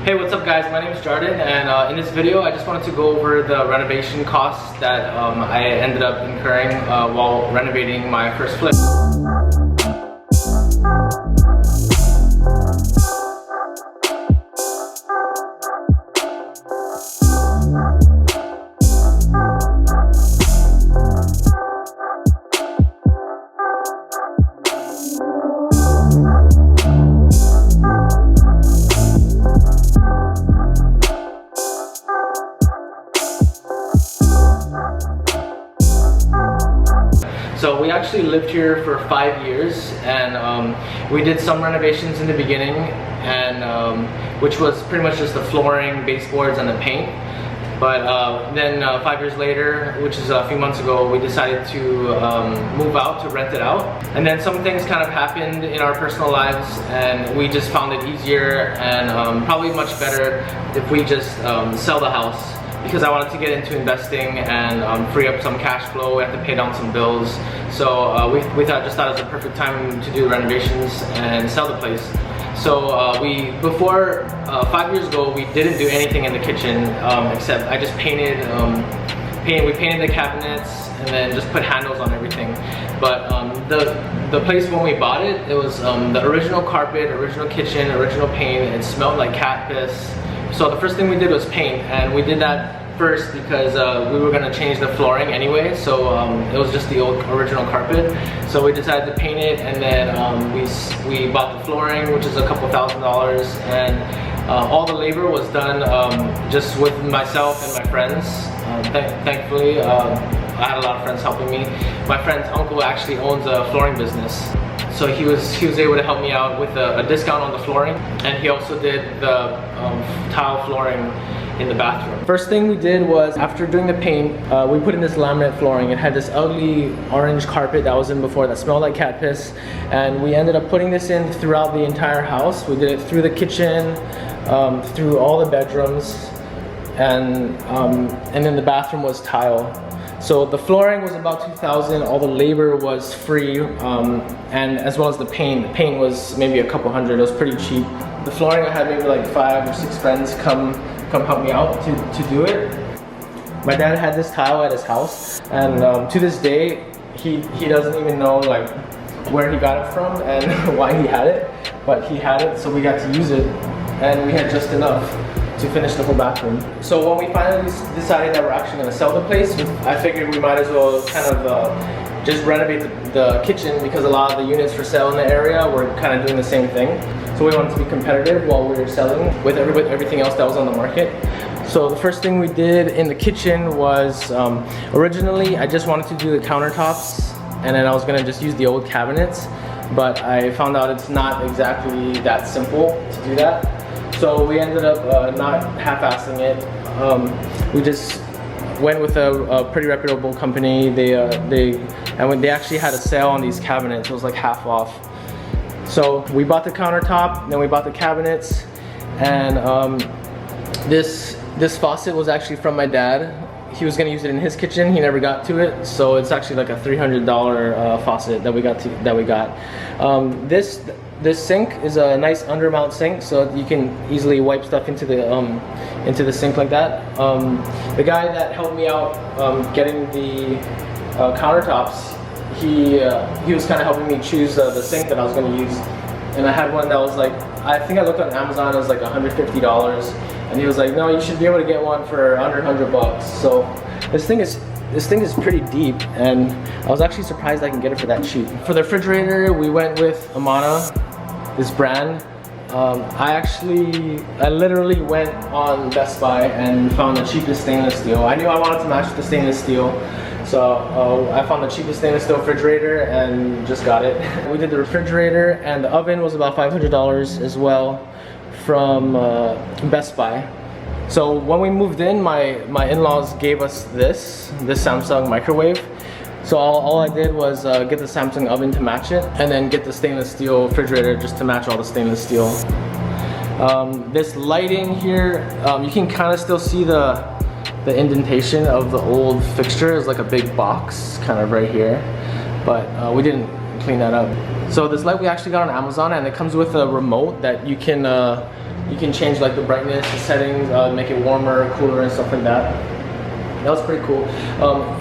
Hey, what's up guys? My name is Jordan, and in this video I just wanted to go over the renovation costs that I ended up incurring while renovating my first flip. So we actually lived here for 5 years, and we did some renovations in the beginning, and which was pretty much just the flooring, baseboards, and the paint. But then 5 years later, which is a few months ago, we decided to move out, to rent it out. And then some things kind of happened in our personal lives, and we just found it easier and probably much better if we just sell the house. Because I wanted to get into investing and free up some cash flow. We have to pay down some bills. So we thought it was a perfect time to do renovations and sell the place. So before 5 years ago, we didn't do anything in the kitchen except I just painted, we painted the cabinets and then just put handles on everything. But the place when we bought it, it was the original carpet, original kitchen, original paint. It smelled like cat piss. So the first thing we did was paint, and we did that first because we were going to change the flooring anyway, so it was just the old original carpet. So we decided to paint it, and then we bought the flooring, which is a couple $1,000s, and all the labor was done just with myself and my friends. Thankfully, I had a lot of friends helping me. My friend's uncle actually owns a flooring business. So he was able to help me out with a discount on the flooring, and he also did the tile flooring in the bathroom. First thing we did was, after doing the paint, we put in this laminate flooring. It had this ugly orange carpet that was in before that smelled like cat piss, and we ended up putting this in throughout the entire house. We did it through the kitchen, through all the bedrooms, and then the bathroom was tile. So the flooring was about $2,000, all the labor was free, and as well as the paint. The paint was maybe a couple hundred, it was pretty cheap. The flooring, I had maybe like 5 or 6 friends come help me out to do it. My dad had this tile at his house, and to this day, he doesn't even know like where he got it from and why he had it, but he had it, so we got to use it, and we had just enough to finish the whole bathroom. So when we finally decided that we're actually going to sell the place, I figured we might as well kind of just renovate the kitchen, because a lot of the units for sale in the area were kind of doing the same thing. So we wanted to be competitive while we were selling with everything else that was on the market. So the first thing we did in the kitchen was, originally I just wanted to do the countertops, and then I was going to just use the old cabinets, but I found out it's not exactly that simple to do that. So we ended up not half-assing it. We just went with a pretty reputable company. They actually had a sale on these cabinets. It was like half off. So we bought the countertop, then we bought the cabinets, and this faucet was actually from my dad. He was gonna use it in his kitchen. He never got to it, so it's actually like a $300 faucet that we got. This sink is a nice undermount sink, so you can easily wipe stuff into the sink like that. The guy that helped me out getting the countertops, he was kind of helping me choose the sink that I was going to use, and I had one that was like, I think I looked on Amazon, it was like $150, and he was like, no, you should be able to get one for under $100. So this thing is pretty deep, and I was actually surprised I can get it for that cheap. For the refrigerator, we went with Amana, this brand. I literally went on Best Buy and found the cheapest stainless steel. I knew I wanted to match with the stainless steel, so I found the cheapest stainless steel refrigerator and just got it. We did the refrigerator, and the oven was about $500 as well from Best Buy. So when we moved in, my in-laws gave us this Samsung microwave. So all I did was get the Samsung oven to match it, and then get the stainless steel refrigerator just to match all the stainless steel. This lighting here, you can kind of still see the indentation of the old fixture. Is like a big box kind of right here, but we didn't clean that up. So this light we actually got on Amazon, and it comes with a remote that you can You can change like the brightness, the settings, make it warmer, cooler, and stuff like that. That was pretty cool.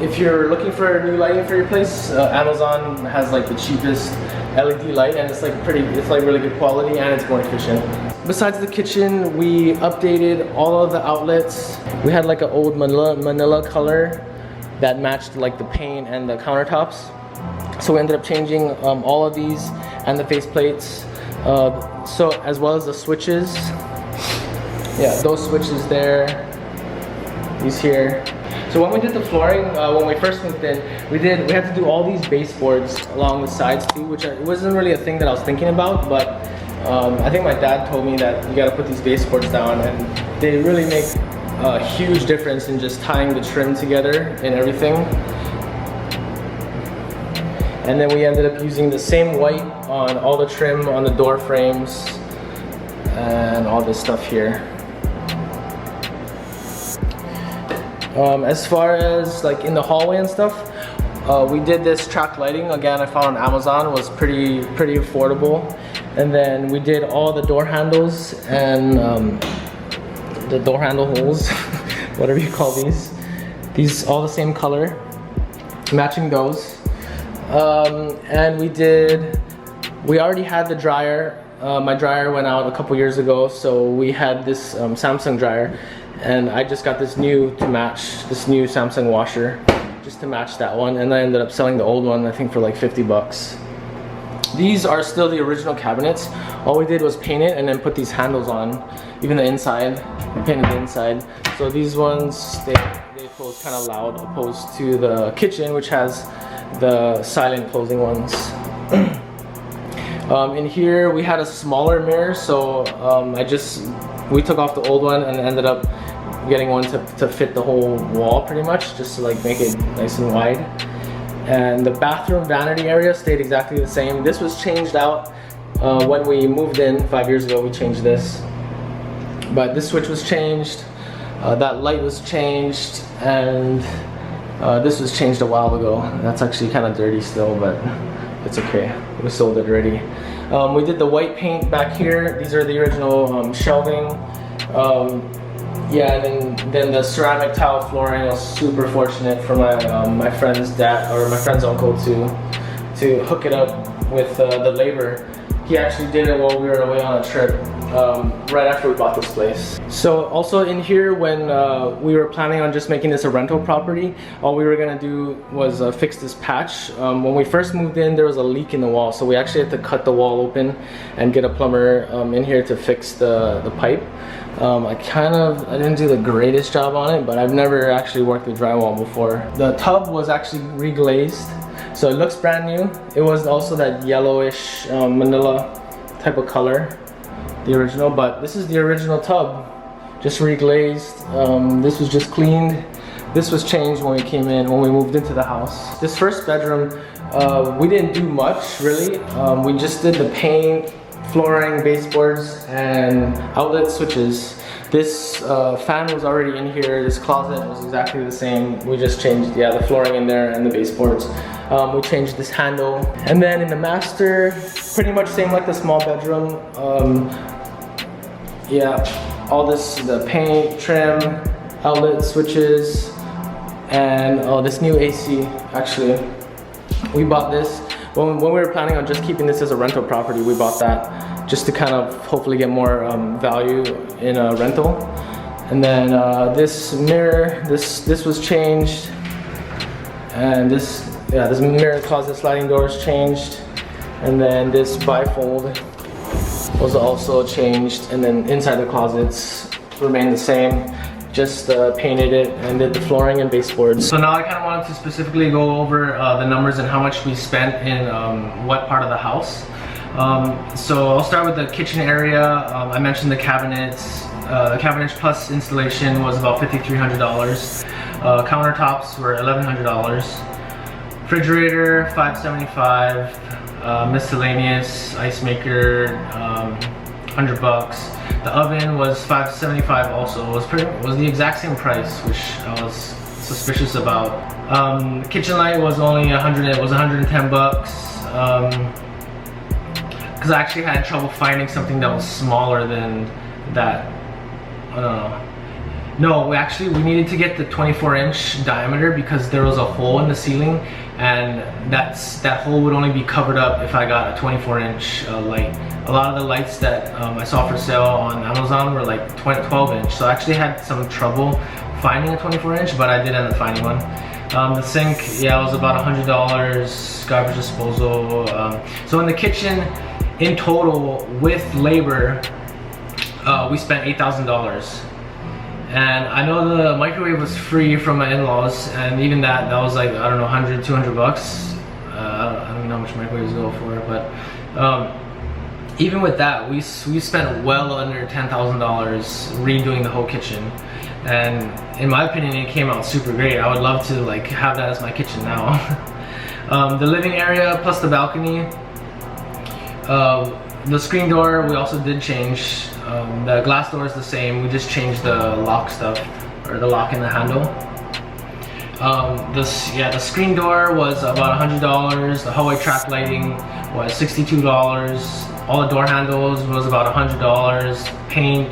If you're looking for new lighting for your place, Amazon has like the cheapest LED light, and it's like really good quality, and it's more efficient. Besides the kitchen, we updated all of the outlets. We had like an old manila color that matched like the paint and the countertops. So we ended up changing all of these and the face plates. So as well as the switches. Yeah, those switches there. These here. So when we did the flooring, when we first moved in, we had to do all these baseboards along the sides too, which it wasn't really a thing that I was thinking about, but I think my dad told me that you gotta put these baseboards down, and they really make a huge difference in just tying the trim together and everything. And then we ended up using the same white on all the trim on the door frames and all this stuff here. As far as like in the hallway and stuff, we did this track lighting. Again, I found on Amazon. It was pretty affordable. And then we did all the door handles and the door handle holes, whatever you call these. These all the same color, matching those. And we already had the dryer. My dryer went out a couple years ago, so we had this Samsung dryer. And I just got this new Samsung washer just to match that one, and I ended up selling the old one, I think for like 50 bucks. These are still the original cabinets. All we did was paint it and then put these handles on, even the inside. We painted the inside. So these ones, they close kind of loud, opposed to the kitchen, which has the silent closing ones. In here we had a smaller mirror, so we took off the old one and ended up getting one to fit the whole wall pretty much, just to like make it nice and wide. And the bathroom vanity area stayed exactly the same. This was changed out when we moved in 5 years ago. We changed this, but this switch was changed, that light was changed, and this was changed a while ago. That's actually kind of dirty still, but it's okay. We sold it already. We did the white paint back here. These are the original shelving. Yeah, and then the ceramic tile flooring. I was super fortunate for my friend's dad, or my friend's uncle, to hook it up with the labor. He actually did it while we were away on a trip, right after we bought this place. So also in here, when we were planning on just making this a rental property, all we were gonna do was fix this patch. When we first moved in, there was a leak in the wall, so we actually had to cut the wall open and get a plumber in here to fix the pipe. I didn't do the greatest job on it, but I've never actually worked with drywall before. The tub was actually reglazed, so it looks brand new. It was also that yellowish manila type of color, the original, but this is the original tub, just reglazed. This was just cleaned. This was changed when we moved into the house. This first bedroom, we didn't do much really. We just did the paint, flooring, baseboards, and outlet switches. This fan was already in here. This closet was exactly the same. We just changed, yeah, the flooring in there and the baseboards. We changed this handle. And then in the master, pretty much same like the small bedroom. Yeah, all this, the paint, trim, outlet switches, and this new AC, actually. We bought this. When we were planning on just keeping this as a rental property, we bought that just to kind of hopefully get more value in a rental. And then this mirror, this was changed, and this mirror closet sliding doors changed, and then this bifold was also changed, and then inside the closets remained the same. Just painted it and did the flooring and baseboards. So now I kind of wanted to specifically go over the numbers and how much we spent in what part of the house. So I'll start with the kitchen area. I mentioned the cabinets. The cabinets plus installation was about $5,300. Countertops were $1,100. Refrigerator $575. Miscellaneous ice maker $100. The oven was $575 also. It was the exact same price, which I was suspicious about. The kitchen light was only $110 because I actually had trouble finding something that was smaller than that, I don't know. No, we needed to get the 24-inch diameter because there was a hole in the ceiling, and that hole would only be covered up if I got a 24-inch light. A lot of the lights that I saw for sale on Amazon were like 12-inch, so I actually had some trouble finding a 24-inch, but I did end up finding one. The sink, yeah, it was about $100, garbage disposal. So in the kitchen, in total, with labor, we spent $8,000. And I know the microwave was free from my in-laws, and even that was like, I don't know, 100, 200 bucks. I don't know how much microwaves go for, but even with that, we spent well under $10,000 redoing the whole kitchen. And in my opinion, it came out super great. I would love to like have that as my kitchen now. The living area plus the balcony. The screen door we also did change. The glass door is the same. We just changed the lock stuff, or the lock and the handle. The screen door was about $100. The hallway track lighting was $62. All the door handles was about $100. Paint,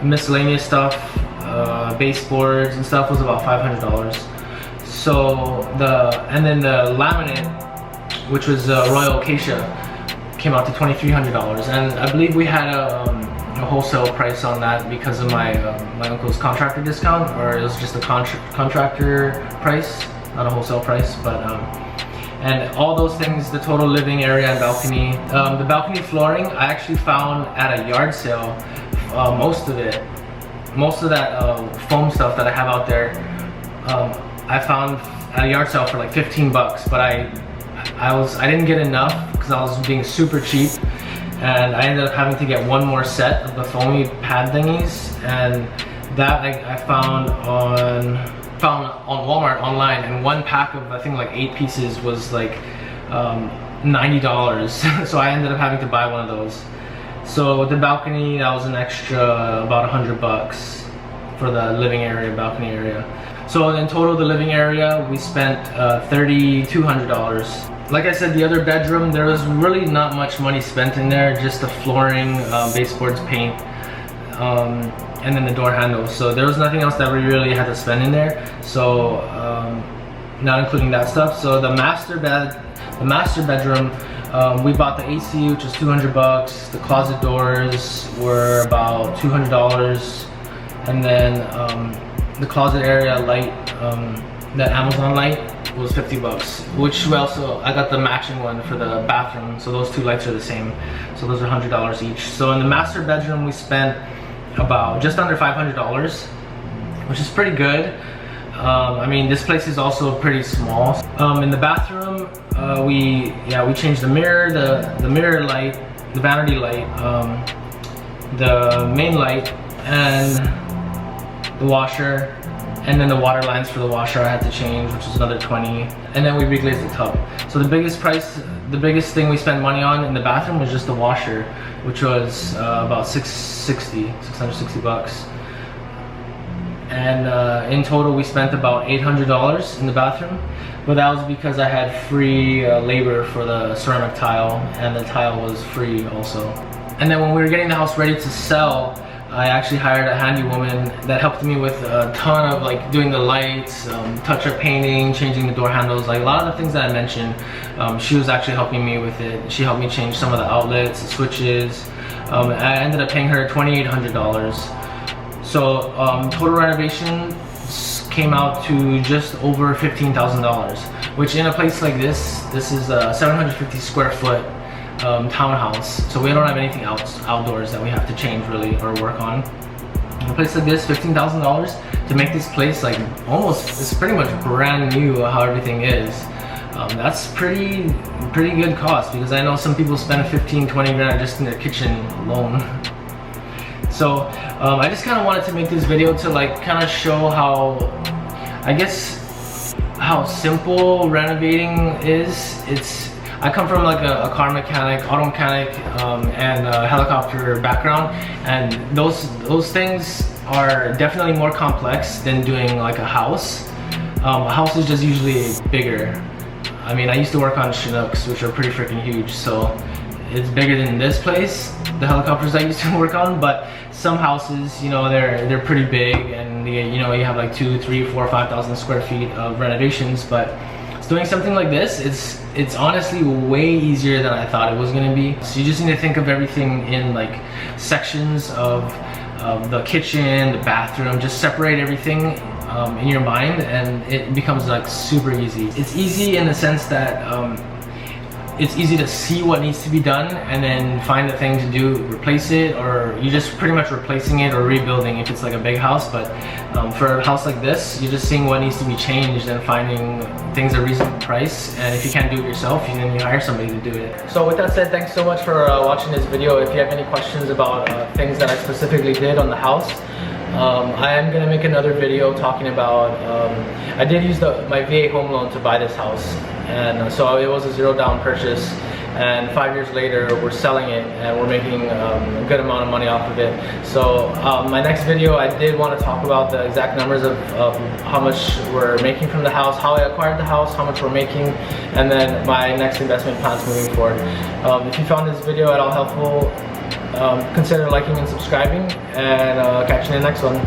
miscellaneous stuff, baseboards and stuff was about $500. So and then the laminate, which was Royal Acacia, came out to $2,300, and I believe we had a wholesale price on that because of my uncle's contractor discount, or it was just a contractor price, not a wholesale price. But and all those things, the total living area and balcony, the balcony flooring, I actually found at a yard sale. Most of that foam stuff that I have out there, I found at a yard sale for like 15 bucks, but I didn't get enough because I was being super cheap, and I ended up having to get one more set of the foamy pad thingies, and that I found on Walmart online, and one pack of I think like 8 pieces was like $90. So I ended up having to buy one of those. So with the balcony, that was an extra about 100 bucks for the living area, balcony area. So in total, the living area, we spent $3,200. Like I said, the other bedroom, there was really not much money spent in there, just the flooring, baseboards, paint, and then the door handles. So there was nothing else that we really had to spend in there. So not including that stuff. So the master bedroom, we bought the AC, which was 200 bucks. The closet doors were about $200, and then the closet area light, that Amazon light, was 50 bucks, which I got the matching one for the bathroom, so those two lights are the same, so those are $100 each. So in the master bedroom, we spent about just under $500, which is pretty good. I mean, this place is also pretty small. In the bathroom, we changed the mirror, the mirror light, the vanity light, the main light, and the washer, and then the water lines for the washer I had to change, which was another 20, and then we reglazed the tub. So the biggest thing we spent money on in the bathroom was just the washer, which was about $660 bucks. And in total we spent about $800 in the bathroom, but that was because I had free labor for the ceramic tile, and the tile was free also. And then when we were getting the house ready to sell, I actually hired a handy woman that helped me with a ton of like doing the lights, touch-up painting, changing the door handles, like a lot of the things that I mentioned. She was actually helping me with it. She helped me change some of the outlets, the switches. I ended up paying her $2,800. So total renovation came out to just over $15,000, which in a place like this is a 750 square foot townhouse, so we don't have anything outdoors that we have to change really or work on. In a place like this, $15,000 to make this place like it's pretty much brand new how everything is. That's pretty good cost, because I know some people spend 15-20 grand just in their kitchen alone. So I just kind of wanted to make this video to like kind of show how simple renovating is. I come from like a car mechanic, auto mechanic, and a helicopter background, and those things are definitely more complex than doing like a house. A house is just usually bigger. I mean, I used to work on Chinooks, which are pretty freaking huge, so it's bigger than this place. the helicopters I used to work on, but some houses, you know, they're pretty big, and you know, you have like 2, 3, 4, 5,000 square feet of renovations. But doing something like this, it's honestly way easier than I thought it was gonna be. So you just need to think of everything in like sections of the kitchen, the bathroom, just separate everything in your mind, and it becomes like super easy. It's easy in the sense that it's easy to see what needs to be done and then find the thing to do, replace it, or you're just pretty much replacing it or rebuilding if it's like a big house. But for a house like this, you're just seeing what needs to be changed and finding things at a reasonable price. And if you can't do it yourself, then you hire somebody to do it. So with that said, thanks so much for watching this video. If you have any questions about things that I specifically did on the house, I am gonna make another video talking about, I did use my VA home loan to buy this house, and so it was a zero down purchase, and 5 years later we're selling it and we're making a good amount of money off of it. So my next video, I did want to talk about the exact numbers of how much we're making from the house, how I acquired the house, how much we're making, and then my next investment plans moving forward. If you found this video at all helpful, consider liking and subscribing, and catch you in the next one.